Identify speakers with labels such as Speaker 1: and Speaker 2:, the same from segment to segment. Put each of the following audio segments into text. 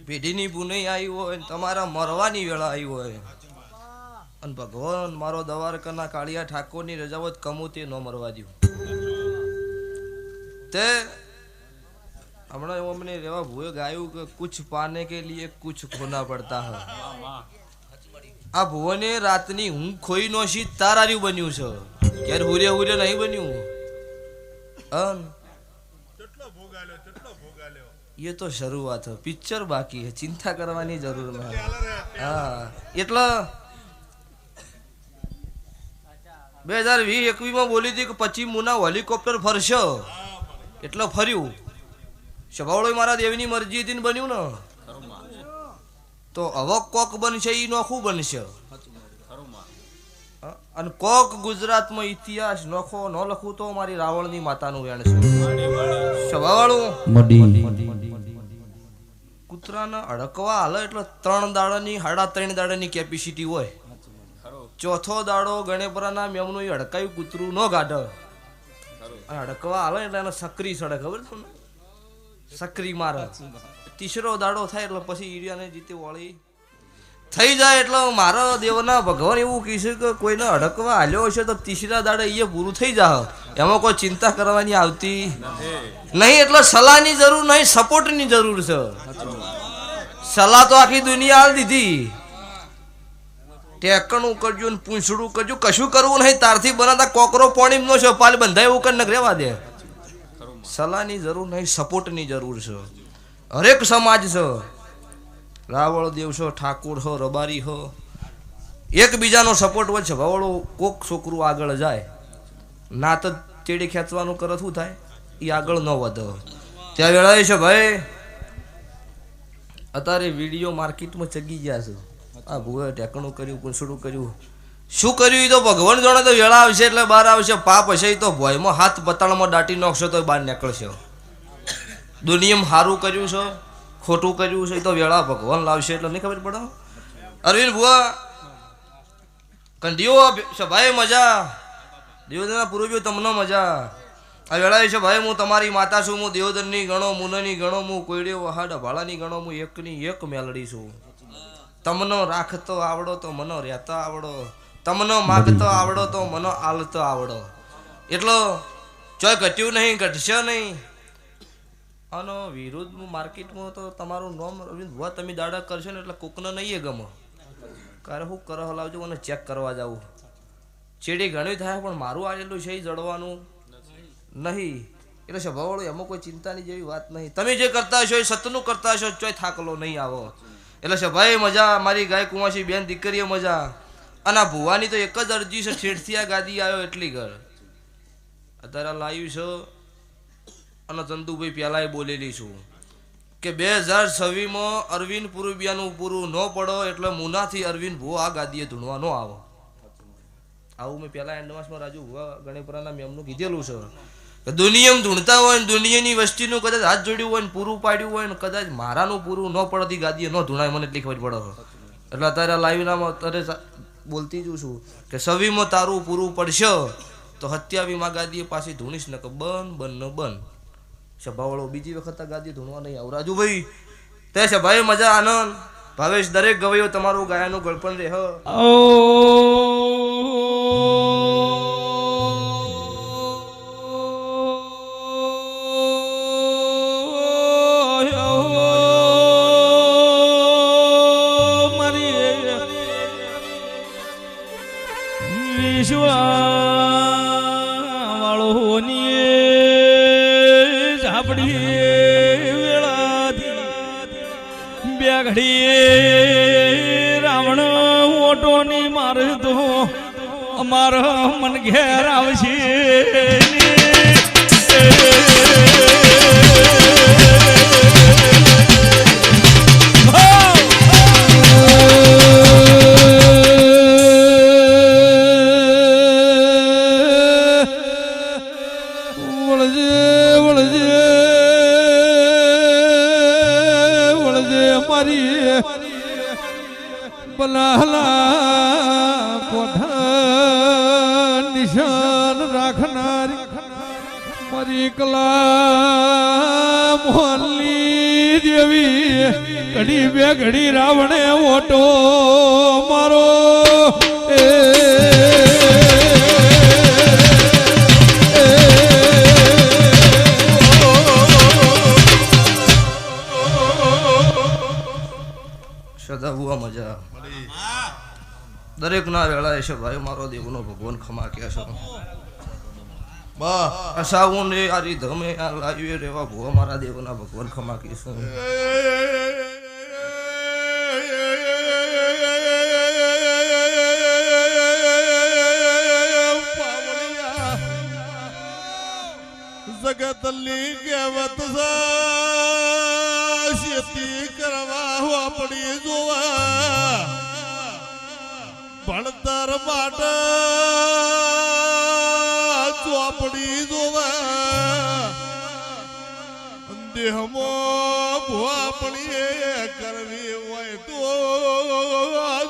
Speaker 1: પેઢીની પુનઈ આવી હોય ને તમારા મરવાની વેળા આવી હોય અને ભગવાન મારો દ્વારકાના કાળિયા ઠાકોરની રજાવત કમું તે ન મરવા દઉં તે હમણાં અમને રેવા ભૂએ ગાયું કે કુછ પાને કે લીએ કુછ ખોના પડતા હૈ આ ભુવને રાતની ઊંઘ ખોઈ નો શી તારાર્યું બન્યું છે ક્યારે હુરે હુરે નહીં બન્યું ये तो શરૂઆત है पिक्चर बाकी है चिंता करवानी જરૂર नहीं हाँ એટલે 2020-21 માં બોલી હતી કે 25 મુના હેલિકોપ્ટર ફરશે એટલે ફર્યું શવાળો મારા દેવની મરજી હતી ને બન્યું ને તો હવે કોક બનશે ઈ નોખું બનશે અને કોક ગુજરાતમાં ઇતિહાસ નોખો ન લખું તો મારી રાવણની માતાનું વેણ છે શવાળું કૂતરાના અડકવા હાલે એટલે 3 દાડાની 3.5 દાડાની કેપેસિટી હોય ચોથો દાડો ગણેપરાના મેમનું અડકાયું કૂતરું ન ગાઢ અડકવા હાલે એટલે એને સક્રી સડે ખબર છે ને સક્રી મારે ત્રીજો દાડો થાય એટલે પછી ઈડિયાને જીતે વળી થઈ જાય એટલે મારા દેવના ભગવાન એવું કહેશે કે કોઈને અડકવા હાલ્યો હશે તો ત્રીજા દાડે એ પૂરું થઈ જાય એમાં કોઈ ચિંતા કરવાની આવતી નહીં એટલે સલાહની જરૂર નહીં સપોર્ટની જરૂર છે સલાહ તો આખી દુનિયા હાલ દીધી ટેકણું કરજો ને પૂંછડું કરજો કશું કરવું નહીં તારથી બનાતા કોકરો પોણી નો છે પાલ બંધાય એવું કરીને રહેવા દે સલાહની જરૂર નહીં સપોર્ટની જરૂર છે હરેક સમાજ છે રાવળ દેવ છો ઠાકોર હો રબારી હો એકબીજાનો સપોર્ટ હોય છે ભવળો કોક છોકરું આગળ જાય ના તો ચેડી ખેંચવાનું કરે શું થાય એ આગળ ન વધે ત્યાં વેળાએ છે ભાઈ અત્યારે વિડીયો માર્કેટમાં ચગી ગયા છે આ ભૂએ ટેકણું કર્યું પૂંછડું કર્યું શું કર્યું એ તો ભગવાન જાણે તો વેળા આવશે એટલે બહાર આવશે પાપ હશે એ તો ભયમાં હાથ બતાળમાં દાટી નાખશે તો બહાર નીકળશે દુનિયામાં સારું કર્યું છે ખોટું કર્યું છે એ તો વેળા ભગવાન લાવશે એટલે નહીં ખબર પડે અરવિંદ ભુવા કંઢીઓ ભાઈ મજા દેવદનના પૂર્વજો તમને મજા આ વેળા છે ભાઈ હું તમારી માતા છું હું દેવદનની ગણો મુનની ગણો હું કોયડે વહાડ ભાળાની ગણો હું એકની એક મેલડી છું તમને રાખતો આવડો તો મનો રહેતો આવડો તમને માગતો આવડો તો મનો આલતો આવડો એટલો ચોય ઘટ્યું નહીં ઘટશે નહીં આનો વિરુદ્ધ માર્કેટમાં તો તમારું નામ અરવિંદ ભુવા તમે દાડા કરશો ને એટલે કોકને નહીં ગમે કારણ હું કરો હલાવજો મને ચેક કરવા જાઉં ચેડી ઘણી થાય પણ મારું આવેલું છે એ જડવાનું નહીં એટલે સ્વભાવવાળું એમાં કોઈ ચિંતાની જેવી વાત નહીં તમે જે કરતા હશો એ સતનું કરતા હશો ચોય થાકલો નહીં આવો એટલે સભાઈ મજા મારી ગાય કુંવાસી બેન દીકરીઓ મજા અને આ ભુવાની તો એક જ અરજી છે છેડથી આ ગાદી આવ્યો એટલી ઘર અત્યારે લાવ્યું છે અને ચંદુભાઈ પહેલાં બોલેલી છું કે 2026માં અરવિંદ પૂર્વિયાનું પૂરું ન પડો એટલે મુનાથી અરવિંદ ભુવા આ ગાદીએ ધૂણવા ન આવો આવું મેં પહેલાં એન્ડવાસમાં રાજુ ભુવા ગણેપરાના મેમનું કીધેલું છે કે દુનિયામાં ધૂણતા હોય ને દુનિયાની વસ્તીનું કદાચ હાથ જોડ્યું હોય ને પૂરું પાડ્યું હોય ને કદાચ મારાનું પૂરું ન પડતી ગાદીએ ન ધૂણાય મને એટલી ખબર પડે એટલે અત્યારે લાઈવનામાં અત્યારે બોલતી જ છું કે 26માં તારું પૂરું પડશે તો 27માં ગાદીએ પાછી ધૂણીશ ને કે બન સભાવાળો બીજી વખત આ ગાદી ધૂણવા નહીં આવું રાજુભાઈ તે સભાએ મજા આનંદ ભાવેશ દરેક ગવાયો તમારું ગાયાનું ગળપણ રહે
Speaker 2: રાવણ ઓટોની મારે તો અમારા મન ઘેર આવશે નિશાન રાખનારી મારી કલા મોહલ્લી જેવી ઘડી બે ઘડી રાવણે ઓટો મારો
Speaker 1: સદાબુઆ મજા દરેક ના વેળા છે ભાઈ મારો દેવનો ભગવાન ખમા કે છે અસાવું ને આરી ધમે આ લાવ્યો રેવા ભુવા મારા દેવના ભગવાન ખમા કીશું
Speaker 3: જગતલી કહેવત શેતી કરવા આપણી જોવા ભણતર માટે ચોપડી જોવા દેહમાં ભોપડી કરવી હોય તો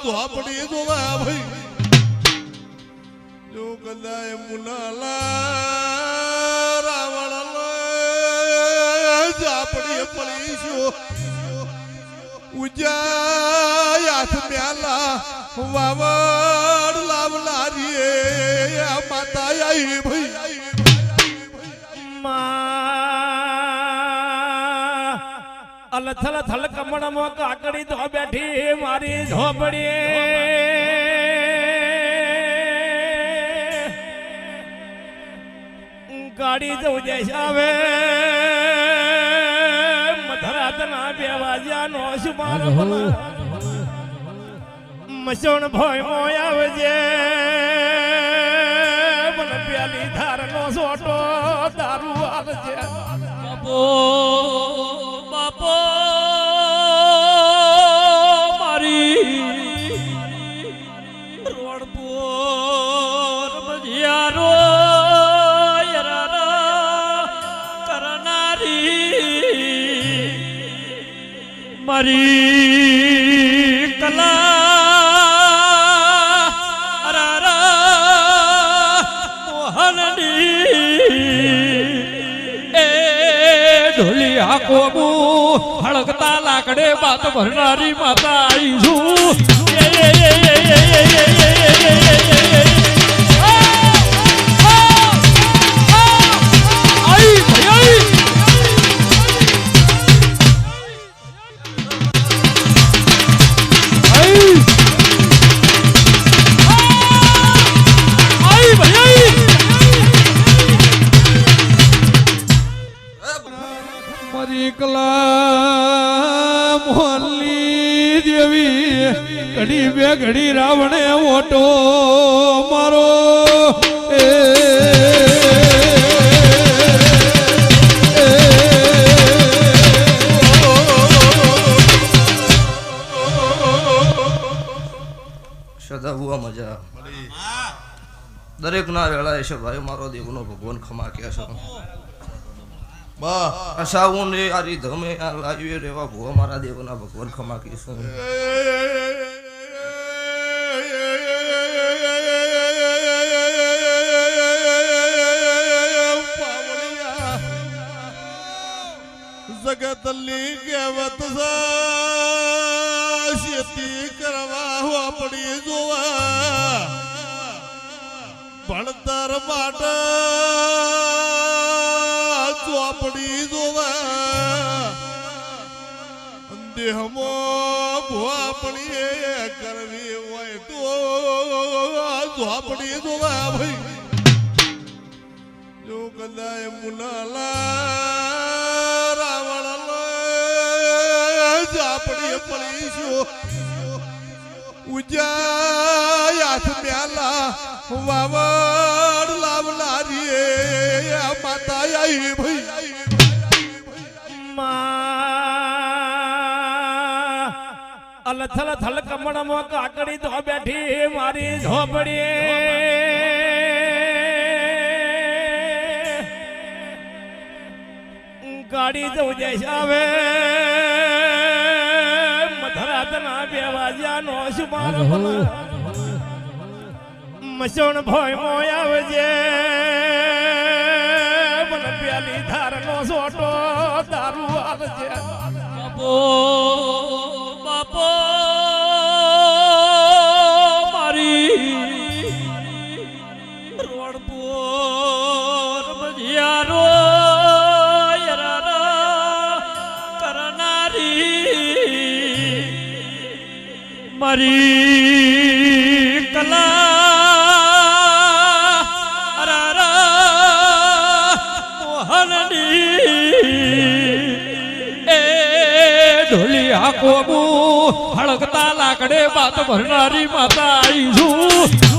Speaker 3: ચોપડી જોવા ભાઈ જો કદાય મુનાલા રાવણ આપણી પડીશું ઉજા હાથ પ્યાલા વાવડ લાવનારી માતા આઈ ભાઈ
Speaker 2: અલથલ થલ કમળમાં કાકડી તો બેઠી મારી ઝોપડી ગાડી જવું જઈશ આવે મધરાતના બે વાગ્યાનો સુમાર મસણ ભોય મોય આવજે મને પેલી ધારનો સોટો દારૂ આવજે બાપો બાપો મારી રોડ પર મજિયારો મારી કલા મોહનની એ ઢોલી હાકો હળકતા લાકડે બાત ભરનારી માતા આવી છું ઘડી બે ઘડી રાવણે ઓટો મારો
Speaker 1: સદાબુઆ મજા દરેક ના વેળા છે ભાઈ મારો દેવનો ભગવાન ખમા કે છે અસાવું ને આરી ધમે આ લાવ્યો રેવા ભુવા મારા દેવના ભગવાન ખમા કીશું
Speaker 3: જગતલી કહેવત શેતી કરવા આપણી જોવા ભણતર માટે ચોપડી જોવા દેહમાં ભોપડી કરવી હોય તો ચોપડી જોવા ભાઈ જો કદાય મુનાલા રાવણ આપણી પડીશું ઉજા હાથ પ્યાલા વાવડ લાવનારી માતા આઈ ભાઈ
Speaker 2: અલથલ થલ કમળમાં કાકડી તો બેઠી મારી ઝોપડી ગાડી જવું જઈશ આવે મધરાતના બે વાગ્યાનો સુમાર મસણ ભોય મોય આવજે મને પેલી ધારનો સોટો દારૂ આવજે બાપો બાપો મારી રોડપોર મજિયારો યરારા કરનારી મારી કલા ઢોલી હાકોબુ હળગતા લાકડે બાત ભરનારી માતા આવી છું